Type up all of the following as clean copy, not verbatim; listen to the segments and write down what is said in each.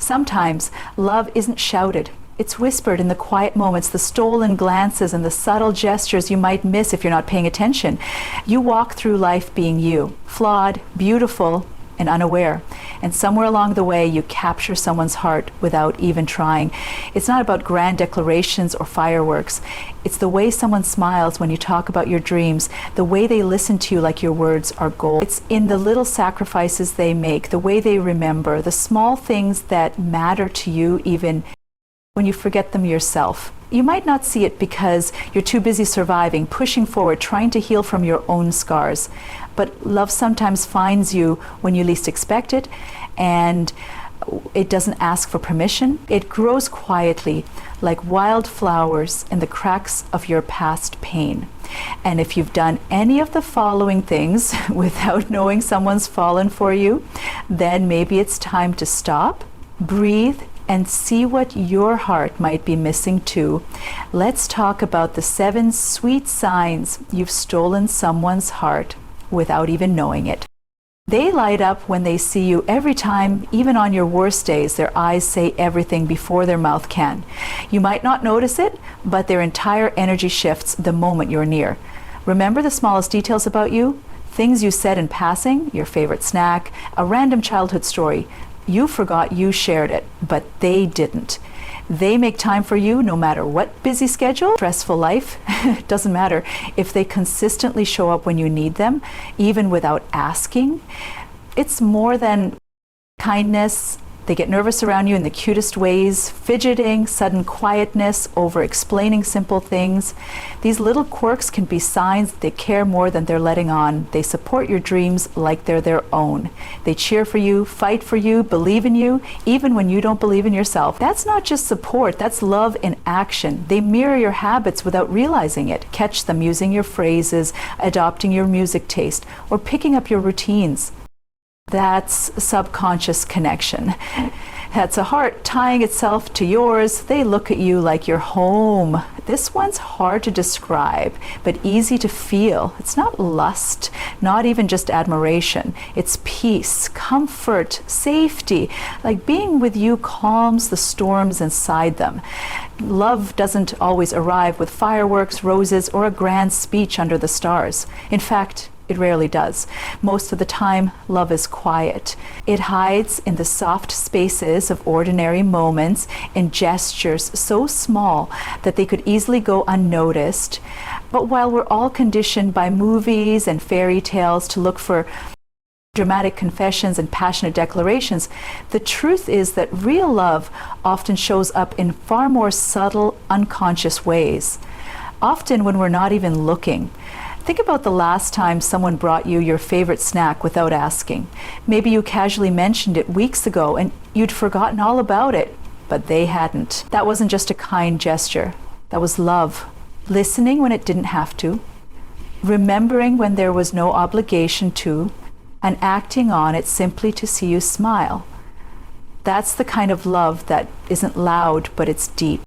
Sometimes love isn't shouted. It's whispered in the quiet moments, the stolen glances and the subtle gestures you might miss if you're not paying attention. You walk through life being you, flawed, beautiful, and unaware. And somewhere along the way, you capture someone's heart without even trying. It's not about grand declarations or fireworks. It's the way someone smiles when you talk about your dreams, the way they listen to you like your words are gold. It's in the little sacrifices they make, the way they remember, the small things that matter to you even when you forget them yourself. You might not see it because you're too busy surviving, pushing forward, trying to heal from your own scars. But love sometimes finds you when you least expect it, and it doesn't ask for permission. It grows quietly, like wildflowers in the cracks of your past pain. And if you've done any of the following things without knowing someone's fallen for you, then maybe it's time to stop, breathe, and see what your heart might be missing too. Let's talk about the 7 sweet signs you've stolen someone's heart without even knowing it. They light up when they see you every time, even on your worst days. Their eyes say everything before their mouth can. You might not notice it, but their entire energy shifts the moment you're near. Remember the smallest details about you? Things you said in passing, your favorite snack, a random childhood story. You forgot you shared it, but they didn't. They make time for you no matter what busy schedule, stressful life, it doesn't matter. If they consistently show up when you need them, even without asking, it's more than kindness. They get nervous around you in the cutest ways, fidgeting, sudden quietness, over explaining simple things. These little quirks can be signs that they care more than they're letting on. They support your dreams like they're their own. They cheer for you, fight for you, believe in you, even when you don't believe in yourself. That's not just support, that's love in action. They mirror your habits without realizing it. Catch them using your phrases, adopting your music taste, or picking up your routines. That's subconscious connection. That's a heart tying itself to yours. They look at you like you're home. This one's hard to describe, but easy to feel. It's not lust, not even just admiration. It's peace, comfort, safety. Like being with you calms the storms inside them. Love doesn't always arrive with fireworks, roses, or a grand speech under the stars. In fact, it rarely does. Most of the time, love is quiet. It hides in the soft spaces of ordinary moments, in gestures so small that they could easily go unnoticed. But while we're all conditioned by movies and fairy tales to look for dramatic confessions and passionate declarations, the truth is that real love often shows up in far more subtle, unconscious ways. Often when we're not even looking. Think about the last time someone brought you your favorite snack without asking. Maybe you casually mentioned it weeks ago and you'd forgotten all about it, but they hadn't. That wasn't just a kind gesture. That was love. Listening when it didn't have to, remembering when there was no obligation to, and acting on it simply to see you smile. That's the kind of love that isn't loud, but it's deep.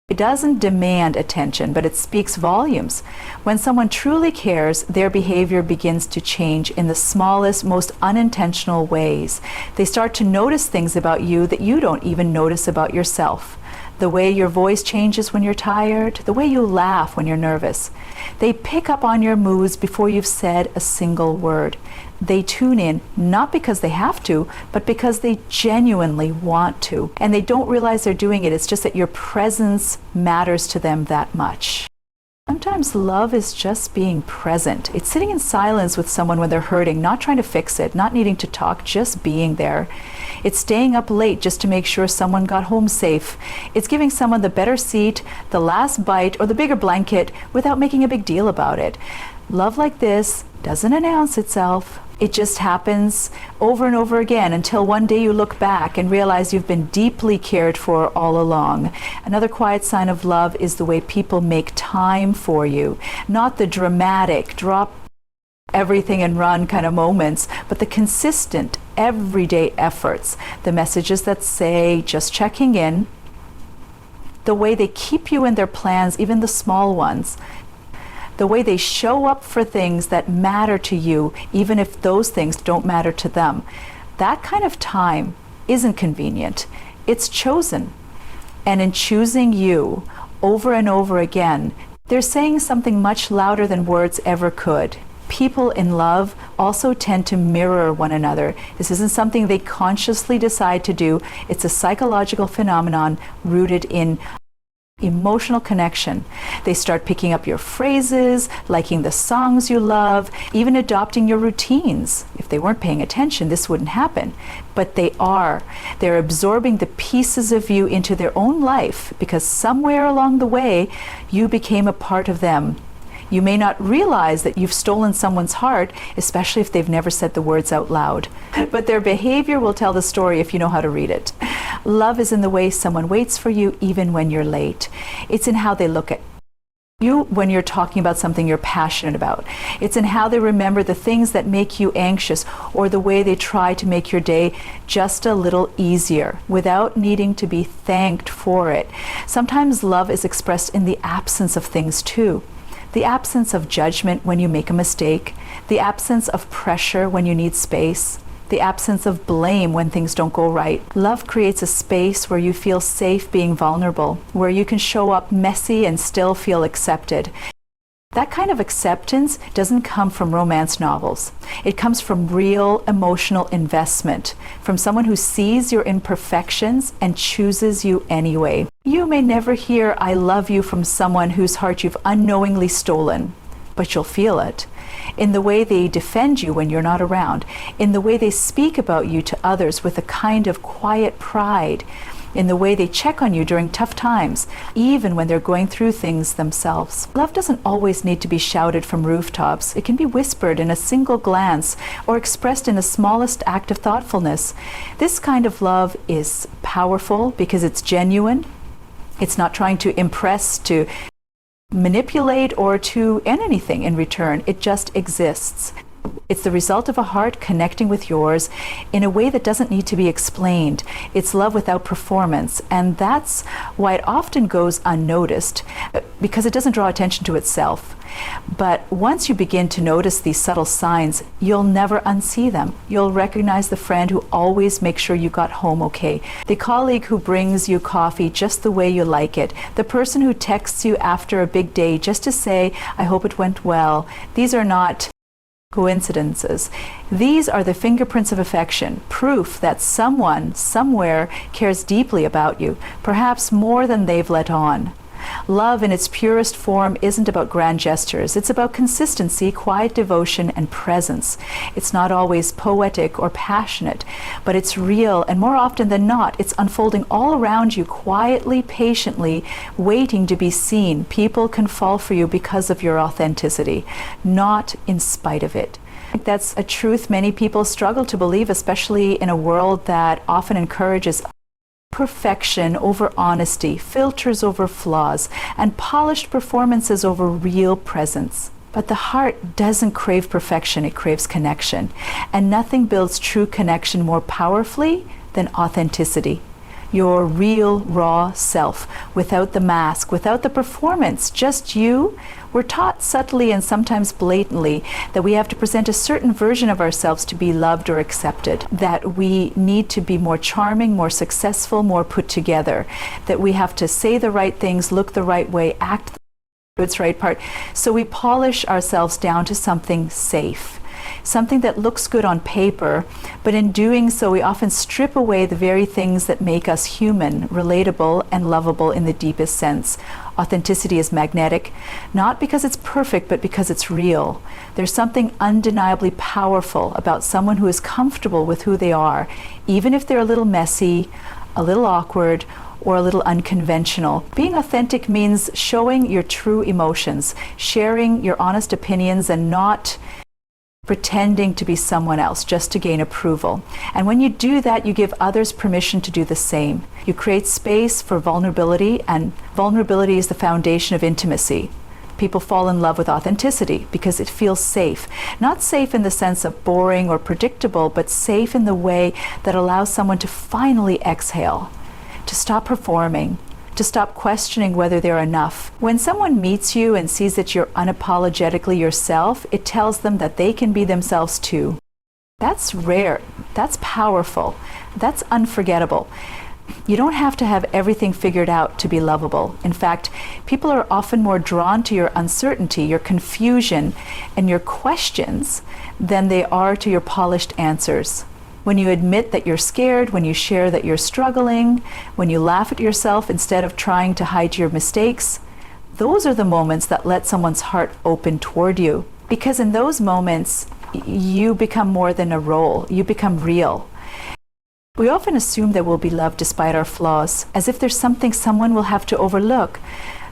It doesn't demand attention, but it speaks volumes. When someone truly cares, their behavior begins to change in the smallest, most unintentional ways. They start to notice things about you that you don't even notice about yourself. The way your voice changes when you're tired, the way you laugh when you're nervous. They pick up on your moods before you've said a single word. They tune in, not because they have to, but because they genuinely want to. And they don't realize they're doing it. It's just that your presence matters to them that much. Sometimes love is just being present. It's sitting in silence with someone when they're hurting, not trying to fix it, not needing to talk, just being there. It's staying up late just to make sure someone got home safe. It's giving someone the better seat, the last bite, or the bigger blanket without making a big deal about it. Love like this doesn't announce itself. It just happens over and over again until one day you look back and realize you've been deeply cared for all along. Another quiet sign of love is the way people make time for you. Not the dramatic, drop everything and run kind of moments, but the consistent, everyday efforts. The messages that say, just checking in. The way they keep you in their plans, even the small ones. The way they show up for things that matter to you, even if those things don't matter to them. That kind of time isn't convenient. It's chosen. And in choosing you over and over again, they're saying something much louder than words ever could. People in love also tend to mirror one another. This isn't something they consciously decide to do. It's a psychological phenomenon rooted in emotional connection. They start picking up your phrases, liking the songs you love, even adopting your routines. If they weren't paying attention, this wouldn't happen. But they are. They're absorbing the pieces of you into their own life because somewhere along the way, you became a part of them. You may not realize that you've stolen someone's heart, especially if they've never said the words out loud. But their behavior will tell the story if you know how to read it. Love is in the way someone waits for you even when you're late. It's in how they look at you when you're talking about something you're passionate about. It's in how they remember the things that make you anxious, or the way they try to make your day just a little easier without needing to be thanked for it. Sometimes love is expressed in the absence of things too. The absence of judgment when you make a mistake, the absence of pressure when you need space, the absence of blame when things don't go right. Love creates a space where you feel safe being vulnerable, where you can show up messy and still feel accepted. That kind of acceptance doesn't come from romance novels. It comes from real emotional investment, from someone who sees your imperfections and chooses you anyway. You may never hear "I love you" from someone whose heart you've unknowingly stolen, but you'll feel it. In the way they defend you when you're not around, in the way they speak about you to others with a kind of quiet pride, in the way they check on you during tough times, even when they're going through things themselves. Love doesn't always need to be shouted from rooftops. It can be whispered in a single glance or expressed in the smallest act of thoughtfulness. This kind of love is powerful because it's genuine. It's not trying to impress, to manipulate, or to earn anything in return. It just exists. It's the result of a heart connecting with yours in a way that doesn't need to be explained. It's love without performance, and that's why it often goes unnoticed, because it doesn't draw attention to itself. But once you begin to notice these subtle signs, you'll never unsee them. You'll recognize the friend who always makes sure you got home okay, the colleague who brings you coffee just the way you like it, the person who texts you after a big day just to say, "I hope it went well." These are not coincidences. These are the fingerprints of affection, proof that someone, somewhere, cares deeply about you, perhaps more than they've let on. Love in its purest form isn't about grand gestures. It's about consistency, quiet devotion, and presence. It's not always poetic or passionate, but it's real, and more often than not, it's unfolding all around you quietly, patiently, waiting to be seen. People can fall for you because of your authenticity, not in spite of it. That's a truth many people struggle to believe, especially in a world that often encourages perfection over honesty, filters over flaws, and polished performances over real presence. But the heart doesn't crave perfection, it craves connection. And nothing builds true connection more powerfully than authenticity. Your real, raw self, without the mask, without the performance, just you. We're taught subtly and sometimes blatantly that we have to present a certain version of ourselves to be loved or accepted, that we need to be more charming, more successful, more put together, that we have to say the right things, look the right way, act its right part. So we polish ourselves down to something safe, something that looks good on paper, but in doing so we often strip away the very things that make us human, relatable, and lovable in the deepest sense. Authenticity is magnetic, not because it's perfect, but because it's real. There's something undeniably powerful about someone who is comfortable with who they are, even if they're a little messy, a little awkward, or a little unconventional. Being authentic means showing your true emotions, sharing your honest opinions, and not pretending to be someone else just to gain approval. And when you do that, you give others permission to do the same. You create space for vulnerability, and vulnerability is the foundation of intimacy. People fall in love with authenticity because it feels safe. Not safe in the sense of boring or predictable, but safe in the way that allows someone to finally exhale, to stop performing, to stop questioning whether they're enough. When someone meets you and sees that you're unapologetically yourself, it tells them that they can be themselves too. That's rare. That's powerful. That's unforgettable. You don't have to have everything figured out to be lovable. In fact, people are often more drawn to your uncertainty, your confusion, and your questions than they are to your polished answers. When you admit that you're scared, when you share that you're struggling, when you laugh at yourself instead of trying to hide your mistakes, those are the moments that let someone's heart open toward you. Because in those moments, you become more than a role, you become real. We often assume that we'll be loved despite our flaws, as if there's something someone will have to overlook.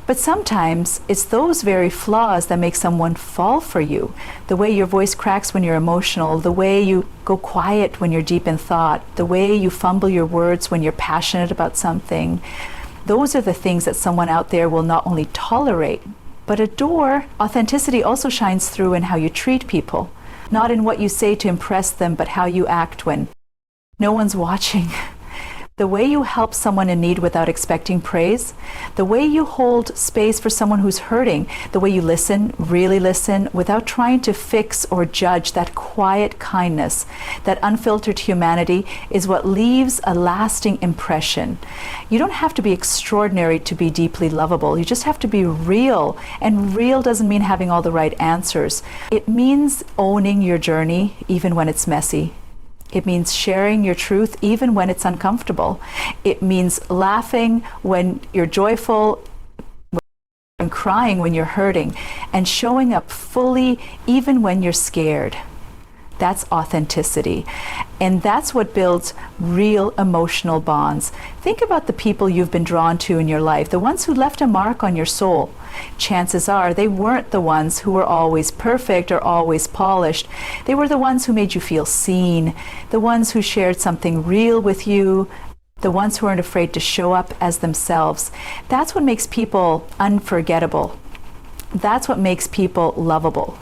But sometimes it's those very flaws that make someone fall for you. The way your voice cracks when you're emotional, the way you go quiet when you're deep in thought, the way you fumble your words when you're passionate about something. Those are the things that someone out there will not only tolerate, but adore. Authenticity also shines through in how you treat people, not in what you say to impress them, but how you act when no one's watching. The way you help someone in need without expecting praise, the way you hold space for someone who's hurting, the way you listen, really listen, without trying to fix or judge, that quiet kindness, that unfiltered humanity is what leaves a lasting impression. You don't have to be extraordinary to be deeply lovable. You just have to be real. And real doesn't mean having all the right answers. It means owning your journey, even when it's messy. It means sharing your truth even when it's uncomfortable. It means laughing when you're joyful and crying when you're hurting, and showing up fully even when you're scared. That's authenticity. And that's what builds real emotional bonds. Think about the people you've been drawn to in your life, the ones who left a mark on your soul. Chances are they weren't the ones who were always perfect or always polished. They were the ones who made you feel seen, the ones who shared something real with you, the ones who weren't afraid to show up as themselves. That's what makes people unforgettable. That's what makes people lovable.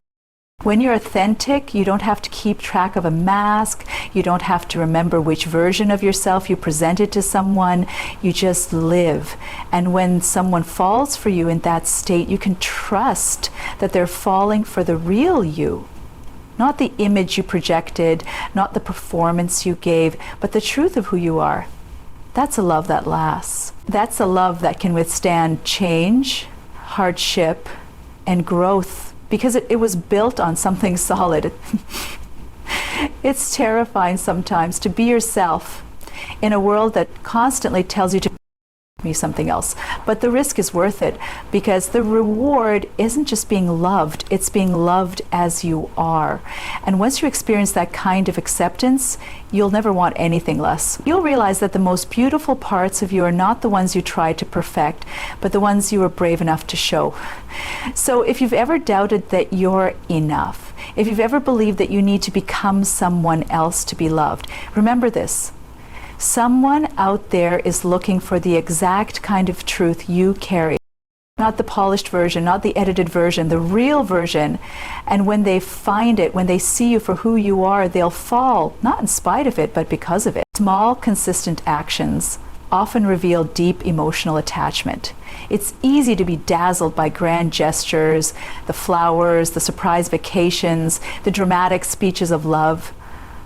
When you're authentic, you don't have to keep track of a mask. You don't have to remember which version of yourself you presented to someone. You just live. And when someone falls for you in that state, you can trust that they're falling for the real you. Not the image you projected, not the performance you gave, but the truth of who you are. That's a love that lasts. That's a love that can withstand change, hardship, and growth. Because it was built on something solid. It's terrifying sometimes to be yourself in a world that constantly tells you to be something else. But the risk is worth it, because the reward isn't just being loved, it's being loved as you are. And once you experience that kind of acceptance, you'll never want anything less. You'll realize that the most beautiful parts of you are not the ones you tried to perfect, but the ones you were brave enough to show. So if you've ever doubted that you're enough, if you've ever believed that you need to become someone else to be loved, remember this. Someone out there is looking for the exact kind of truth you carry. Not the polished version, not the edited version, the real version. And when they find it, when they see you for who you are, they'll fall, not in spite of it, but because of it. Small, consistent actions often reveal deep emotional attachment. It's easy to be dazzled by grand gestures, the flowers, the surprise vacations, the dramatic speeches of love.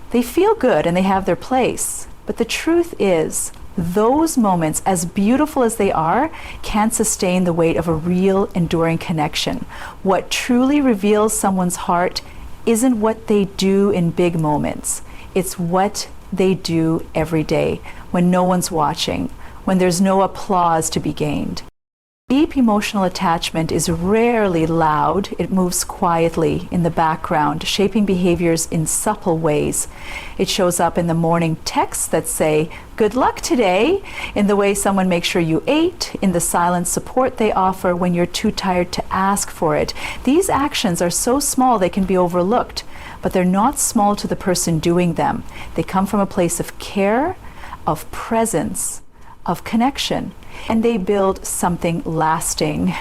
They feel good and they have their place. But the truth is, those moments, as beautiful as they are, can't sustain the weight of a real, enduring connection. What truly reveals someone's heart isn't what they do in big moments. It's what they do every day, when no one's watching, when there's no applause to be gained. Deep emotional attachment is rarely loud. It moves quietly in the background, shaping behaviors in subtle ways. It shows up in the morning texts that say, "Good luck today," in the way someone makes sure you ate, in the silent support they offer when you're too tired to ask for it. These actions are so small they can be overlooked, but they're not small to the person doing them. They come from a place of care, of presence, of connection, and they build something lasting.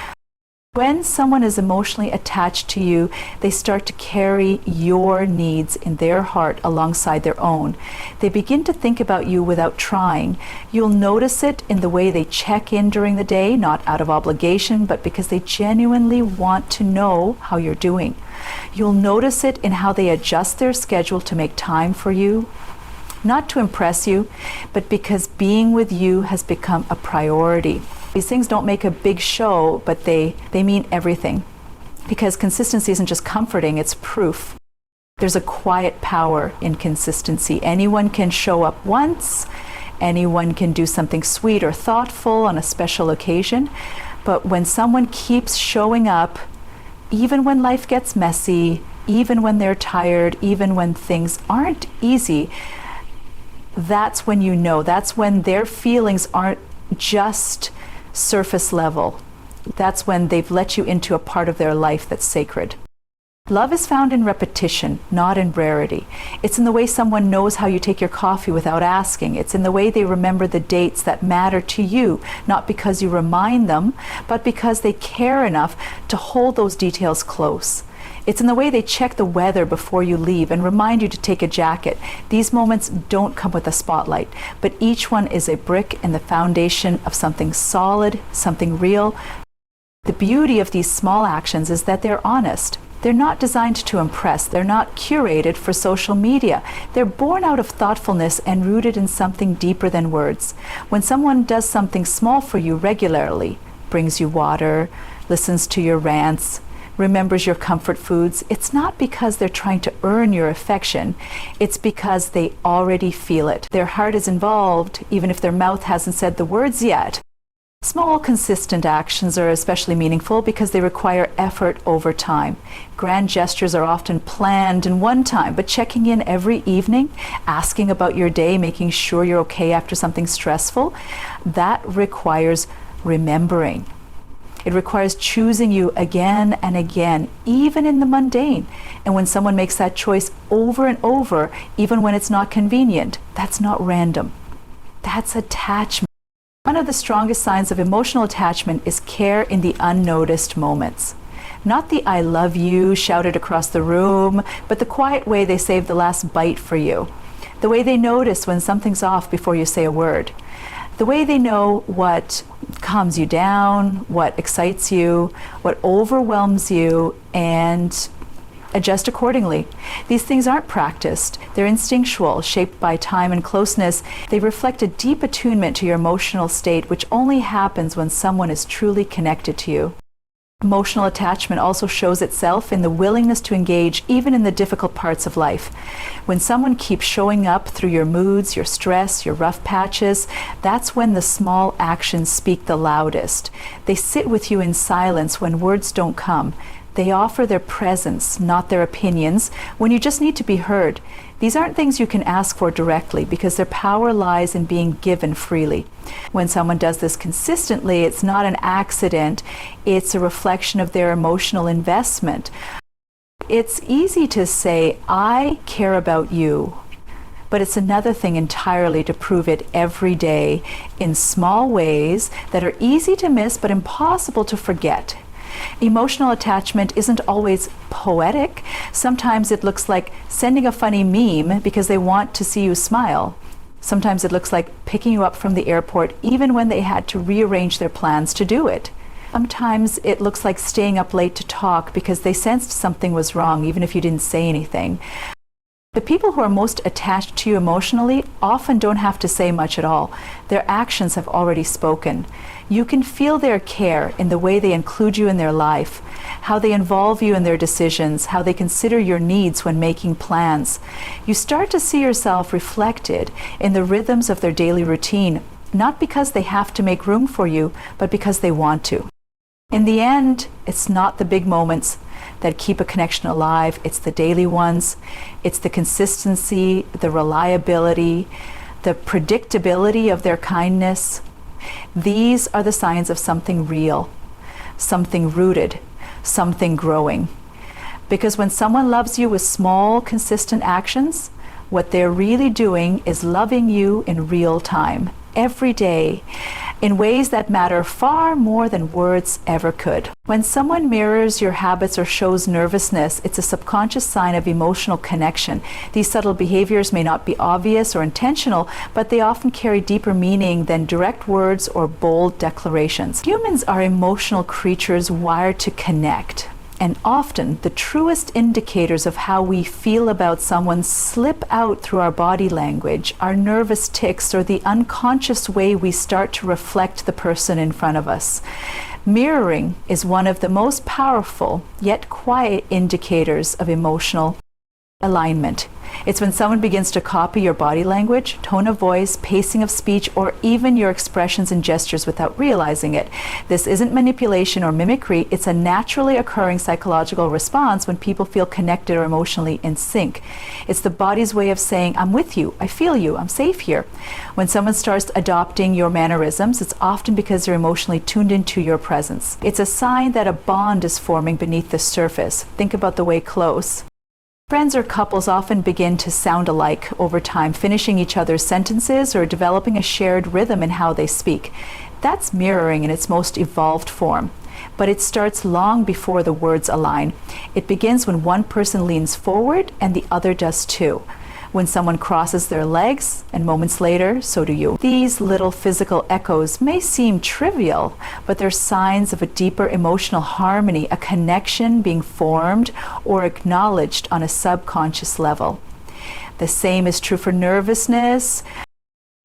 When someone is emotionally attached to you, they start to carry your needs in their heart alongside their own. They begin to think about you without trying. You'll notice it in the way they check in during the day, not out of obligation, but because they genuinely want to know how you're doing. You'll notice it in how they adjust their schedule to make time for you. not to impress you, but because being with you has become a priority. These things don't make a big show, but they mean everything. Because consistency isn't just comforting, it's proof. There's a quiet power in consistency. Anyone can show up once, anyone can do something sweet or thoughtful on a special occasion, but when someone keeps showing up, even when life gets messy, even when they're tired, even when things aren't easy, that's when you know. That's when their feelings aren't just surface level. That's when they've let you into a part of their life that's sacred. Love is found in repetition, not in rarity. It's in the way someone knows how you take your coffee without asking. It's in the way they remember the dates that matter to you, not because you remind them, but because they care enough to hold those details close. It's in the way they check the weather before you leave and remind you to take a jacket. These moments don't come with a spotlight, but each one is a brick in the foundation of something solid, something real. The beauty of these small actions is that they're honest. They're not designed to impress. They're not curated for social media. They're born out of thoughtfulness and rooted in something deeper than words. When someone does something small for you regularly, brings you water, listens to your rants, remembers your comfort foods, it's not because they're trying to earn your affection. It's because they already feel it. Their heart is involved, even if their mouth hasn't said the words yet. Small, consistent actions are especially meaningful because they require effort over time. Grand gestures are often planned in one time, but checking in every evening, asking about your day, making sure you're okay after something stressful, that requires remembering. It requires choosing you again and again, even in the mundane. And when someone makes that choice over and over, even when it's not convenient, that's not random. That's attachment. One of the strongest signs of emotional attachment is care in the unnoticed moments. Not the "I love you" shouted across the room, but the quiet way they save the last bite for you. The way they notice when something's off before you say a word. The way they know what calms you down, what excites you, what overwhelms you, and adjust accordingly. These things aren't practiced. They're instinctual, shaped by time and closeness. They reflect a deep attunement to your emotional state, which only happens when someone is truly connected to you. Emotional attachment also shows itself in the willingness to engage even in the difficult parts of life. When someone keeps showing up through your moods, your stress, your rough patches, that's when the small actions speak the loudest. They sit with you in silence when words don't come. They offer their presence, not their opinions, when you just need to be heard. These aren't things you can ask for directly because their power lies in being given freely. When someone does this consistently, it's not an accident, it's a reflection of their emotional investment. It's easy to say, "I care about you," but it's another thing entirely to prove it every day in small ways that are easy to miss but impossible to forget. Emotional attachment isn't always poetic. Sometimes it looks like sending a funny meme because they want to see you smile. Sometimes it looks like picking you up from the airport even when they had to rearrange their plans to do it. Sometimes it looks like staying up late to talk because they sensed something was wrong even if you didn't say anything. The people who are most attached to you emotionally often don't have to say much at all. Their actions have already spoken. You can feel their care in the way they include you in their life, how they involve you in their decisions, how they consider your needs when making plans. You start to see yourself reflected in the rhythms of their daily routine, not because they have to make room for you, but because they want to. In the end, it's not the big moments that keep a connection alive. It's the daily ones. It's the consistency, the reliability, the predictability of their kindness. These are the signs of something real, something rooted, something growing. Because when someone loves you with small, consistent actions, what they're really doing is loving you in real time, every day, in ways that matter far more than words ever could. When someone mirrors your habits or shows nervousness, it's a subconscious sign of emotional connection. These subtle behaviors may not be obvious or intentional, but they often carry deeper meaning than direct words or bold declarations. Humans are emotional creatures wired to connect. And often, the truest indicators of how we feel about someone slip out through our body language, our nervous tics, or the unconscious way we start to reflect the person in front of us. Mirroring is one of the most powerful, yet quiet indicators of emotional alignment. It's when someone begins to copy your body language, tone of voice, pacing of speech, or even your expressions and gestures without realizing it. This isn't manipulation or mimicry. It's a naturally occurring psychological response when people feel connected or emotionally in sync. It's the body's way of saying, I'm with you, I feel you, I'm safe here. When someone starts adopting your mannerisms, it's often because they're emotionally tuned into your presence. It's a sign that a bond is forming beneath the surface. Think about the way close. Friends or couples often begin to sound alike over time, finishing each other's sentences or developing a shared rhythm in how they speak. That's mirroring in its most evolved form. But it starts long before the words align. It begins when one person leans forward and the other does too. When someone crosses their legs, and moments later, so do you. These little physical echoes may seem trivial, but they're signs of a deeper emotional harmony, a connection being formed or acknowledged on a subconscious level. The same is true for nervousness.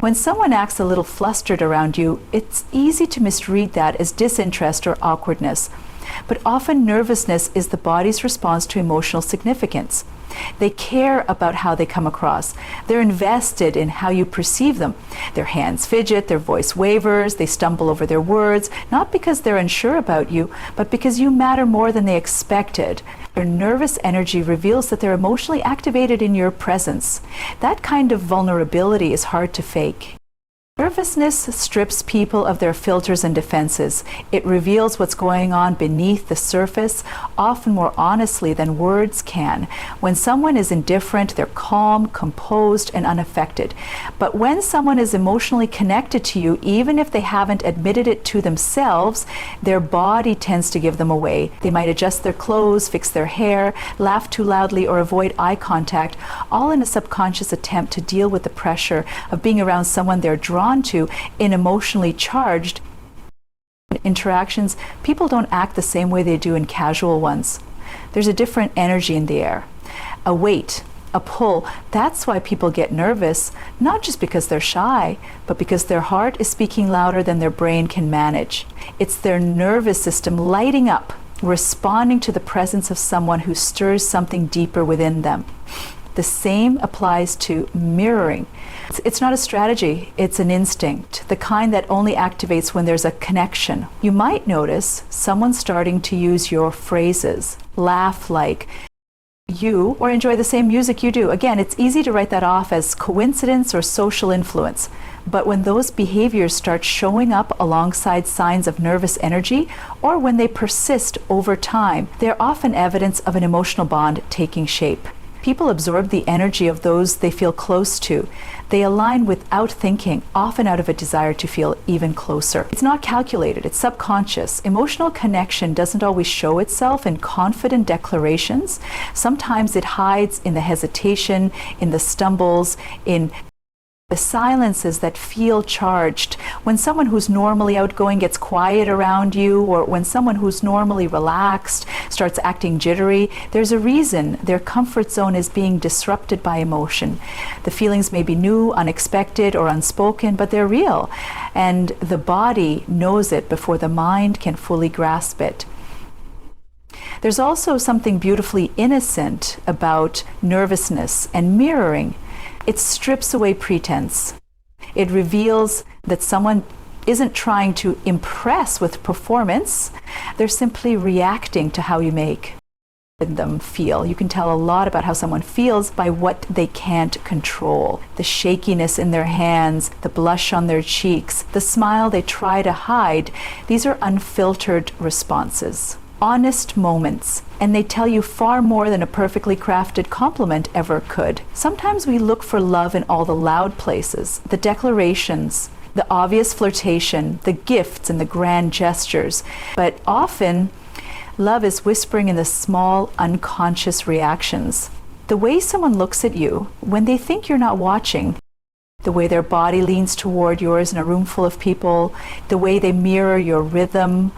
When someone acts a little flustered around you, it's easy to misread that as disinterest or awkwardness. But often nervousness is the body's response to emotional significance. They care about how they come across. They're invested in how you perceive them. Their hands fidget, their voice wavers, they stumble over their words, not because they're unsure about you, but because you matter more than they expected. Their nervous energy reveals that they're emotionally activated in your presence. That kind of vulnerability is hard to fake. Nervousness strips people of their filters and defenses. It reveals what's going on beneath the surface, often more honestly than words can. When someone is indifferent, they're calm, composed, and unaffected. But when someone is emotionally connected to you, even if they haven't admitted it to themselves, their body tends to give them away. They might adjust their clothes, fix their hair, laugh too loudly, or avoid eye contact, all in a subconscious attempt to deal with the pressure of being around someone they're drawn to in emotionally charged interactions. People don't act the same way they do in casual ones. There's a different energy in the air, a weight, a pull. That's why people get nervous, not just because they're shy, but because their heart is speaking louder than their brain can manage. It's their nervous system lighting up, responding to the presence of someone who stirs something deeper within them. The same applies to mirroring. It's not a strategy, it's an instinct, the kind that only activates when there's a connection. You might notice someone starting to use your phrases, laugh like you, or enjoy the same music you do. Again, it's easy to write that off as coincidence or social influence. But when those behaviors start showing up alongside signs of nervous energy, or when they persist over time, they're often evidence of an emotional bond taking shape. People absorb the energy of those they feel close to. They align without thinking, often out of a desire to feel even closer. It's not calculated, it's subconscious. Emotional connection doesn't always show itself in confident declarations. Sometimes it hides in the hesitation, in the stumbles, in the silences that feel charged. When someone who's normally outgoing gets quiet around you, or when someone who's normally relaxed starts acting jittery, there's a reason. Their comfort zone is being disrupted by emotion. The feelings may be new, unexpected, or unspoken, but they're real. And the body knows it before the mind can fully grasp it. There's also something beautifully innocent about nervousness and mirroring. It strips away pretense. It reveals that someone isn't trying to impress with performance. They're simply reacting to how you make them feel. You can tell a lot about how someone feels by what they can't control. The shakiness in their hands, the blush on their cheeks, the smile they try to hide. These are unfiltered responses. Honest moments, and they tell you far more than a perfectly crafted compliment ever could. Sometimes we look for love in all the loud places, the declarations, the obvious flirtation, the gifts and the grand gestures, but often love is whispering in the small, unconscious reactions. The way someone looks at you when they think you're not watching, the way their body leans toward yours in a room full of people, the way they mirror your rhythm,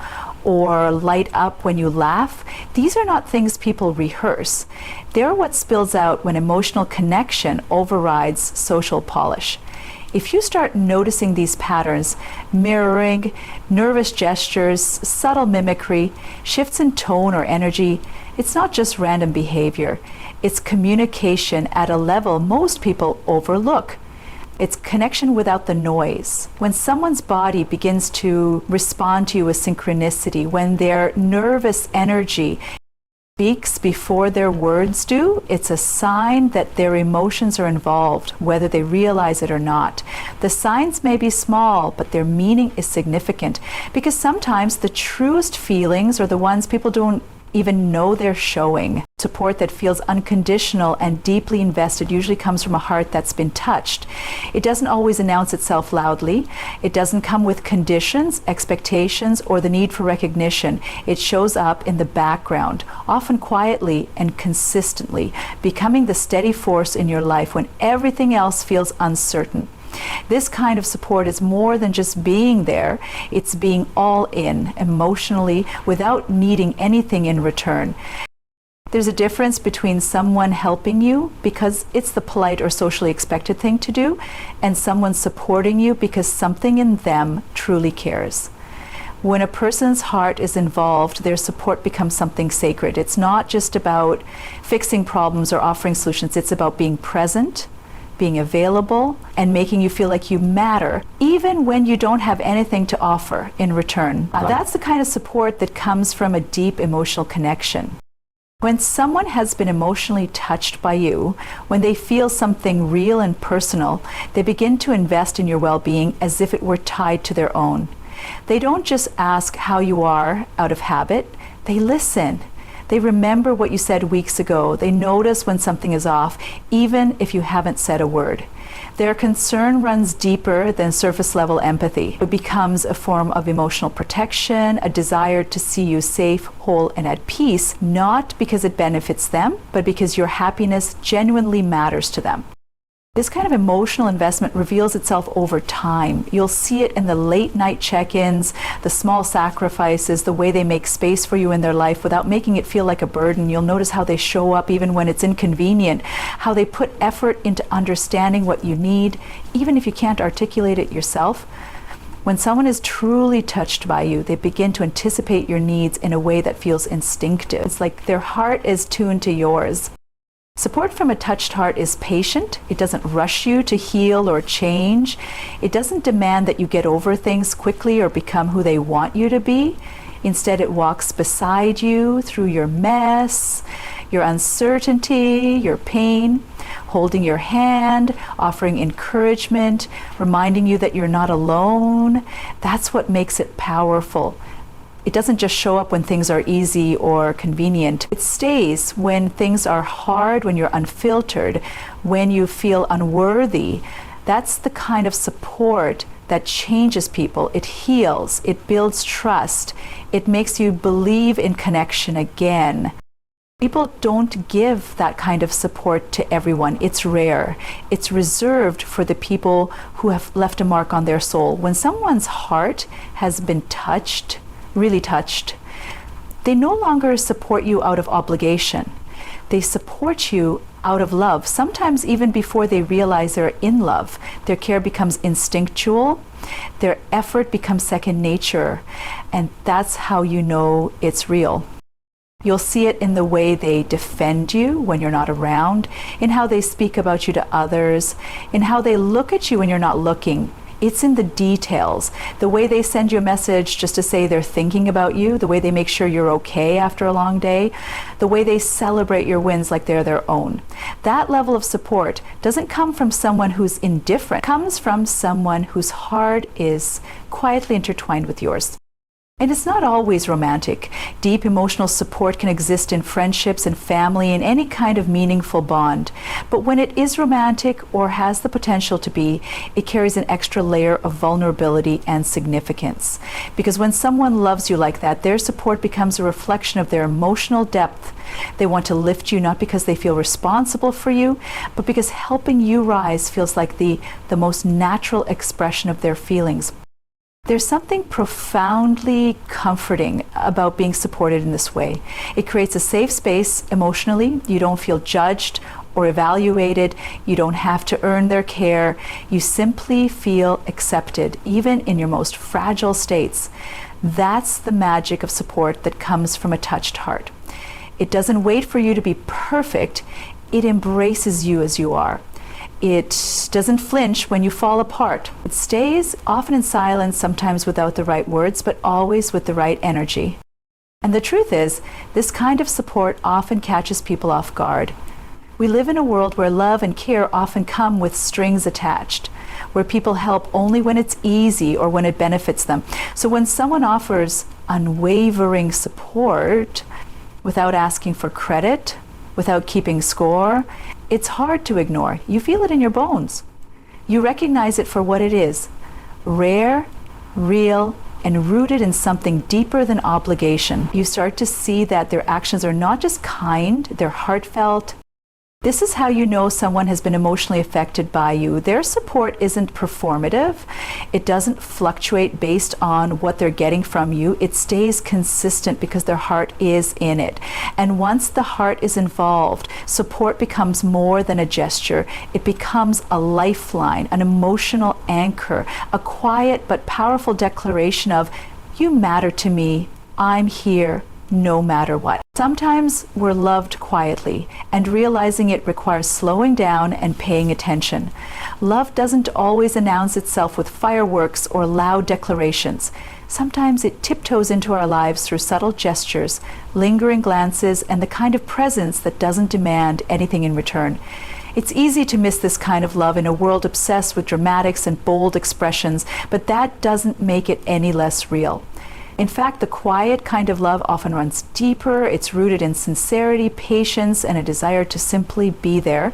or light up when you laugh, these are not things people rehearse. They're what spills out when emotional connection overrides social polish. If you start noticing these patterns, mirroring, nervous gestures, subtle mimicry, shifts in tone or energy, it's not just random behavior. It's communication at a level most people overlook. It's connection without the noise. When someone's body begins to respond to you with synchronicity, when their nervous energy speaks before their words do, it's a sign that their emotions are involved, whether they realize it or not. The signs may be small, but their meaning is significant, because sometimes the truest feelings are the ones people don't even know they're showing. Support that feels unconditional and deeply invested usually comes from a heart that's been touched. It doesn't always announce itself loudly. It doesn't come with conditions, expectations, or the need for recognition. It shows up in the background, often quietly and consistently, becoming the steady force in your life when everything else feels uncertain. This kind of support is more than just being there. It's being all in emotionally without needing anything in return. There's a difference between someone helping you because it's the polite or socially expected thing to do, and someone supporting you because something in them truly cares. When a person's heart is involved, their support becomes something sacred. It's not just about fixing problems or offering solutions. It's about being present, being available, and making you feel like you matter, even when you don't have anything to offer in return. That's the kind of support that comes from a deep emotional connection. When someone has been emotionally touched by you, when they feel something real and personal, they begin to invest in your well-being as if it were tied to their own. They don't just ask how you are out of habit, they listen. They remember what you said weeks ago. They notice when something is off, even if you haven't said a word. Their concern runs deeper than surface level empathy. It becomes a form of emotional protection, a desire to see you safe, whole, and at peace, not because it benefits them, but because your happiness genuinely matters to them. This kind of emotional investment reveals itself over time. You'll see it in the late night check-ins, the small sacrifices, the way they make space for you in their life without making it feel like a burden. You'll notice how they show up even when it's inconvenient, how they put effort into understanding what you need, even if you can't articulate it yourself. When someone is truly touched by you, they begin to anticipate your needs in a way that feels instinctive. It's like their heart is tuned to yours. Support from a touched heart is patient. It doesn't rush you to heal or change. It doesn't demand that you get over things quickly or become who they want you to be. Instead, it walks beside you through your mess, your uncertainty, your pain, holding your hand, offering encouragement, reminding you that you're not alone. That's what makes it powerful. It doesn't just show up when things are easy or convenient. It stays when things are hard, when you're unfiltered, when you feel unworthy. That's the kind of support that changes people. It heals, it builds trust, it makes you believe in connection again. People don't give that kind of support to everyone. It's rare. It's reserved for the people who have left a mark on their soul. When someone's heart has been touched, really touched, they no longer support you out of obligation. They support you out of love, sometimes even before they realize they're in love. Their care becomes instinctual, their effort becomes second nature, and that's how you know it's real. You'll see it in the way they defend you when you're not around, in how they speak about you to others, in how they look at you when you're not looking. It's in the details, the way they send you a message just to say they're thinking about you, the way they make sure you're okay after a long day, the way they celebrate your wins like they're their own. That level of support doesn't come from someone who's indifferent. It comes from someone whose heart is quietly intertwined with yours. And it's not always romantic. Deep emotional support can exist in friendships and family and any kind of meaningful bond. But when it is romantic or has the potential to be, it carries an extra layer of vulnerability and significance. Because when someone loves you like that, their support becomes a reflection of their emotional depth. They want to lift you not because they feel responsible for you, but because helping you rise feels like the most natural expression of their feelings. There's something profoundly comforting about being supported in this way. It creates a safe space emotionally. You don't feel judged or evaluated. You don't have to earn their care. You simply feel accepted, even in your most fragile states. That's the magic of support that comes from a touched heart. It doesn't wait for you to be perfect. It embraces you as you are. It doesn't flinch when you fall apart. It stays, often in silence, sometimes without the right words, but always with the right energy. And the truth is, this kind of support often catches people off guard. We live in a world where love and care often come with strings attached, where people help only when it's easy or when it benefits them. So when someone offers unwavering support without asking for credit, without keeping score, it's hard to ignore. You feel it in your bones. You recognize it for what it is: rare, real, and rooted in something deeper than obligation. You start to see that their actions are not just kind, they're heartfelt. This is how you know someone has been emotionally affected by you. Their support isn't performative. It doesn't fluctuate based on what they're getting from you. It stays consistent because their heart is in it. And once the heart is involved, support becomes more than a gesture. It becomes a lifeline, an emotional anchor, a quiet but powerful declaration of, "You matter to me. I'm here no matter what." Sometimes we're loved quietly, and realizing it requires slowing down and paying attention. Love doesn't always announce itself with fireworks or loud declarations. Sometimes it tiptoes into our lives through subtle gestures, lingering glances, and the kind of presence that doesn't demand anything in return. It's easy to miss this kind of love in a world obsessed with dramatics and bold expressions, but that doesn't make it any less real. In fact, the quiet kind of love often runs deeper. It's rooted in sincerity, patience, and a desire to simply be there.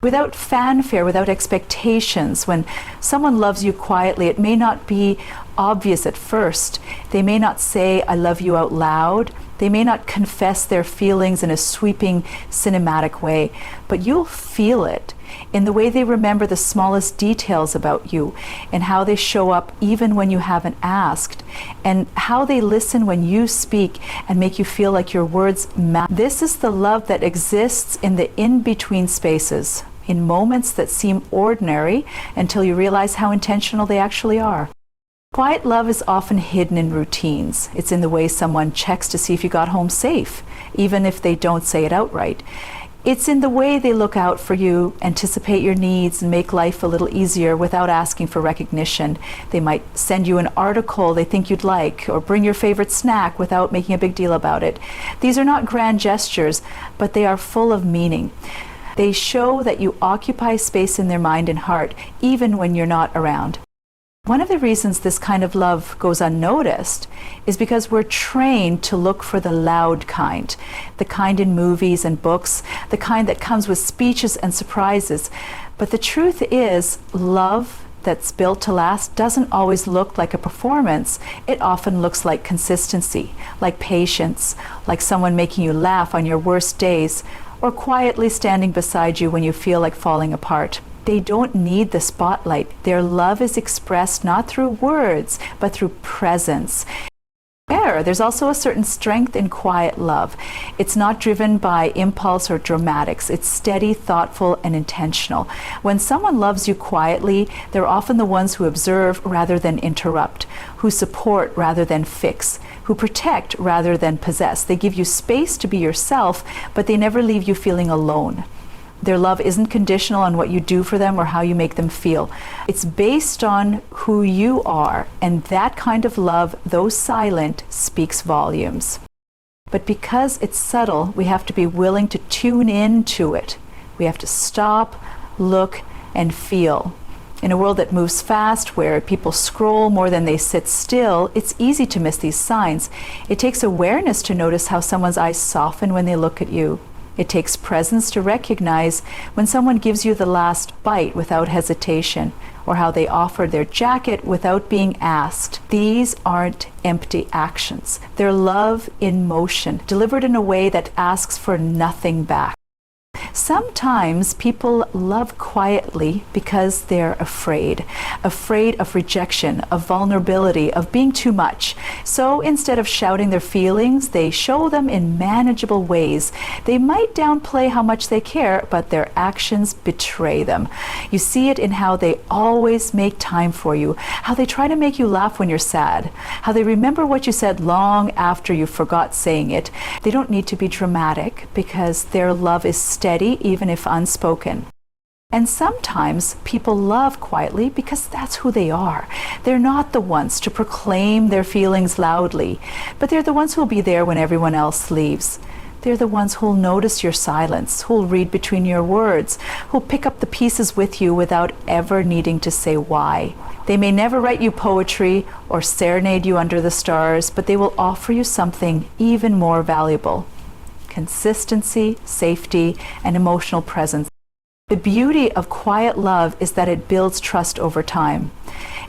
Without fanfare, without expectations. When someone loves you quietly, it may not be obvious at first. They may not say, "I love you" out loud. They may not confess their feelings in a sweeping, cinematic way, but you'll feel it in the way they remember the smallest details about you, and how they show up even when you haven't asked, and how they listen when you speak and make you feel like your words matter. This is the love that exists in the in-between spaces, in moments that seem ordinary until you realize how intentional they actually are. Quiet love is often hidden in routines. It's in the way someone checks to see if you got home safe, even if they don't say it outright. It's in the way they look out for you, anticipate your needs, and make life a little easier without asking for recognition. They might send you an article they think you'd like, or bring your favorite snack without making a big deal about it. These are not grand gestures, but they are full of meaning. They show that you occupy space in their mind and heart, even when you're not around. One of the reasons this kind of love goes unnoticed is because we're trained to look for the loud kind, the kind in movies and books, the kind that comes with speeches and surprises. But the truth is, love that's built to last doesn't always look like a performance. It often looks like consistency, like patience, like someone making you laugh on your worst days, or quietly standing beside you when you feel like falling apart. They don't need the spotlight. Their love is expressed not through words, but through presence. There's also a certain strength in quiet love. It's not driven by impulse or dramatics. It's steady, thoughtful, and intentional. When someone loves you quietly, they're often the ones who observe rather than interrupt, who support rather than fix, who protect rather than possess. They give you space to be yourself, but they never leave you feeling alone. Their love isn't conditional on what you do for them or how you make them feel. It's based on who you are, and that kind of love, though silent, speaks volumes. But because it's subtle, we have to be willing to tune in to it. We have to stop, look, and feel. In a world that moves fast, where people scroll more than they sit still, it's easy to miss these signs. It takes awareness to notice how someone's eyes soften when they look at you. It takes presence to recognize when someone gives you the last bite without hesitation, or how they offer their jacket without being asked. These aren't empty actions. They're love in motion, delivered in a way that asks for nothing back. Sometimes people love quietly because they're afraid of rejection, of vulnerability, of being too much. So instead of shouting their feelings, they show them in manageable ways. They might downplay how much they care, but their actions betray them. You see it in how they always make time for you, how they try to make you laugh when you're sad, how they remember what you said long after you forgot saying it. They don't need to be dramatic because their love is steady, even if unspoken. And sometimes people love quietly because that's who they are. They're not the ones to proclaim their feelings loudly, but they're the ones who'll be there when everyone else leaves. They're the ones who'll notice your silence, who'll read between your words, who'll pick up the pieces with you without ever needing to say why. They may never write you poetry or serenade you under the stars, but they will offer you something even more valuable: consistency, safety, and emotional presence. The beauty of quiet love is that it builds trust over time.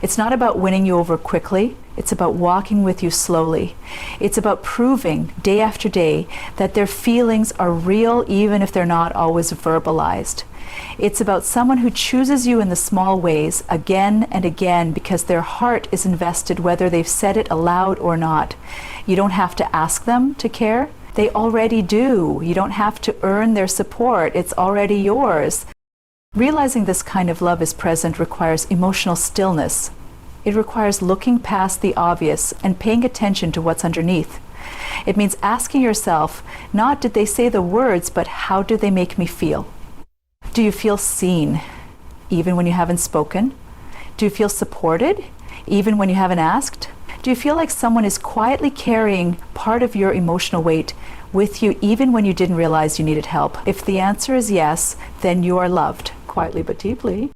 It's not about winning you over quickly. It's about walking with you slowly. It's about proving day after day that their feelings are real, even if they're not always verbalized. It's about someone who chooses you in the small ways again and again because their heart is invested, whether they've said it aloud or not. You don't have to ask them to care. They already do. You don't have to earn their support. It's already yours. Realizing this kind of love is present requires emotional stillness. It requires looking past the obvious and paying attention to what's underneath. It means asking yourself, not did they say the words, but how do they make me feel? Do you feel seen, even when you haven't spoken? Do you feel supported, even when you haven't asked? Do you feel like someone is quietly carrying part of your emotional weight with you, even when you didn't realize you needed help? If the answer is yes, then you are loved, quietly but deeply.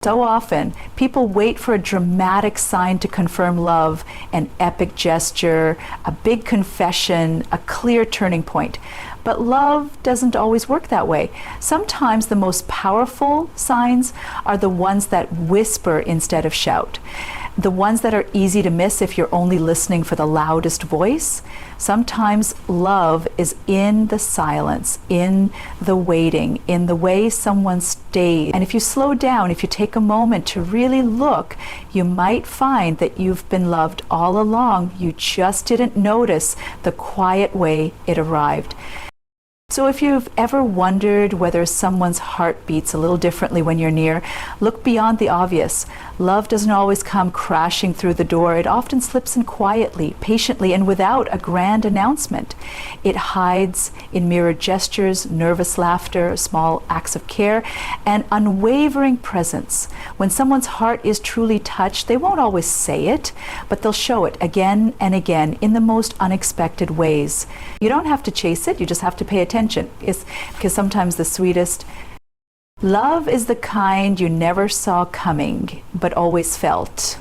So often, people wait for a dramatic sign to confirm love, an epic gesture, a big confession, a clear turning point. But love doesn't always work that way. Sometimes the most powerful signs are the ones that whisper instead of shout. The ones that are easy to miss if you're only listening for the loudest voice. Sometimes love is in the silence, in the waiting, in the way someone stays. And if you slow down, if you take a moment to really look, you might find that you've been loved all along. You just didn't notice the quiet way it arrived. So if you've ever wondered whether someone's heart beats a little differently when you're near, look beyond the obvious. Love doesn't always come crashing through the door. It often slips in quietly, patiently, and without a grand announcement. It hides in mirrored gestures, nervous laughter, small acts of care, and unwavering presence. When someone's heart is truly touched, they won't always say it, but they'll show it again and again in the most unexpected ways. You don't have to chase it, you just have to pay attention. It's because sometimes the sweetest love is the kind you never saw coming, but always felt.